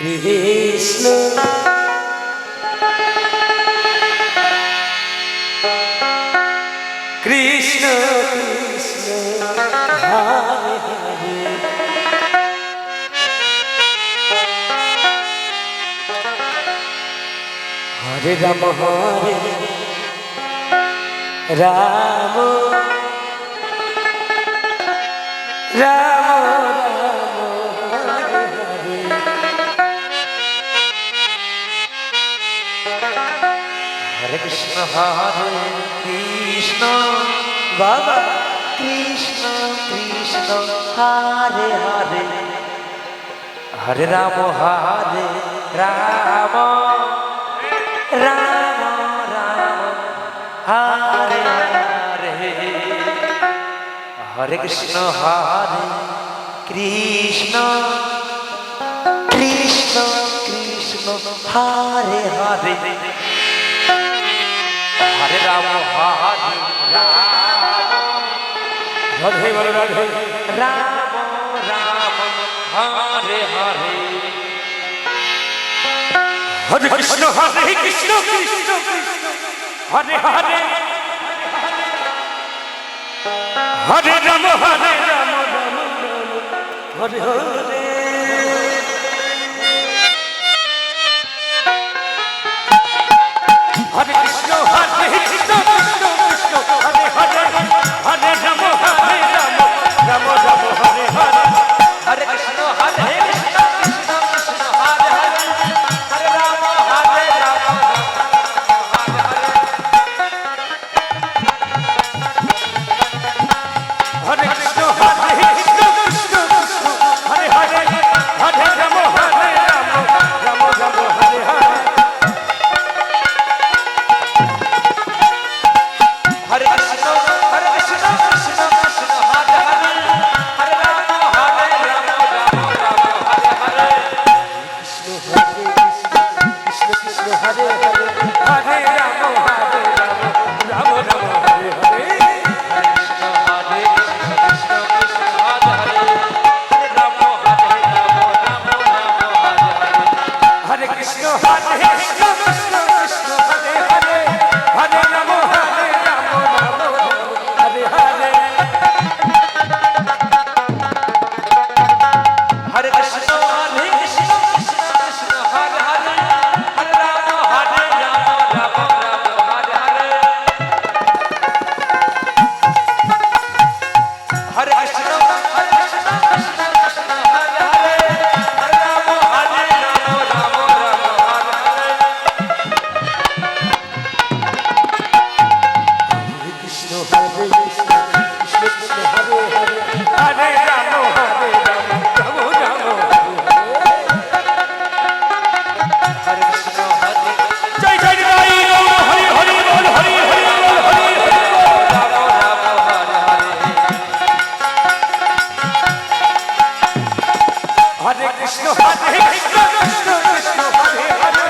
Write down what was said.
কৃষ্ণ কৃষ্ণ কৃষ্ণ হরে হরে হরে রাম হরে রাম রাম হরে কৃষ্ণ হরে কৃষ্ণ বাবা কৃষ্ণ কৃষ্ণ হরে হরে হরে রাম হরে রাম রাম রাম হরে হরে হরে কৃষ্ণ হরে কৃষ্ণ কৃষ্ণ কৃষ্ণ হরে হরে হরে রাম হরে রাম রাধে বল রাধে রাম রাম হরে হরে হরে কৃষ্ণ হরে কৃষ্ণ কৃষ্ণ কৃষ্ণ হরে হরে হরে রাম হরে রাম রাম হরে হরে হরে কৃষ্ণ হরে কৃষ্ণ কৃষ্ণ কৃষ্ণ হরে হরে হরে রাম হরে রাম রাম রাম হরে হরে হরে কৃষ্ণ হরে কৃষ্ণ কৃষ্ণ কৃষ্ণ হরে হরে হরে রাম হরে রাম হরে কৃষ্ণ হরে কৃষ্ণ কৃষ্ণ কৃষ্ণ হরে হরে হরে রাম হরে রাম রাম রাম হরে হরে হরে কৃষ্ণ কৃষ্ণ কৃষ্ণ কৃষ্ণ হরে হরে হরে রাম হরে রাম রাম রাম হরে হরে কৃষ্ণ হরে কৃষ্ণ কৃষ্ণ হরে হরে হরে রাম হরে রাম রাম রাম হরে হরে কৃষ্ণ হরে কৃষ্ণ কৃষ্ণ হরে হরে হরে রাম হরে রাম রাম রাম হরে হরে হরে কৃষ্ণ হরে কৃষ্ণ কৃষ্ণ কৃষ্ণ হরে হরে হরে রাম হরে রাম রাম হরে হরে হরে কৃষ্ণ হরে কৃষ্ণ কৃষ্ণ কৃষ্ণ হরে হরে হরে রাম হরে রাম রাম রাম হরে হরে হরে কৃষ্ণ কৃষ্ণ কৃষ্ণ কৃষ্ণ হরে হরে হরে রাম হরে রাম রাম রাম হরে হরে কৃষ্ণ হরে কৃষ্ণ কৃষ্ণ কৃষ্ণ হরে হরে হরে রাম হরে রাম রাম রাম হরে কৃষ্ণ হরে জয় জয় জয় হরি হরি বল হরি হরি বল হরি হরি রাম রাম হরে হরে হরে কৃষ্ণ হরে কৃষ্ণ কৃষ্ণ কৃষ্ণ হরে হরে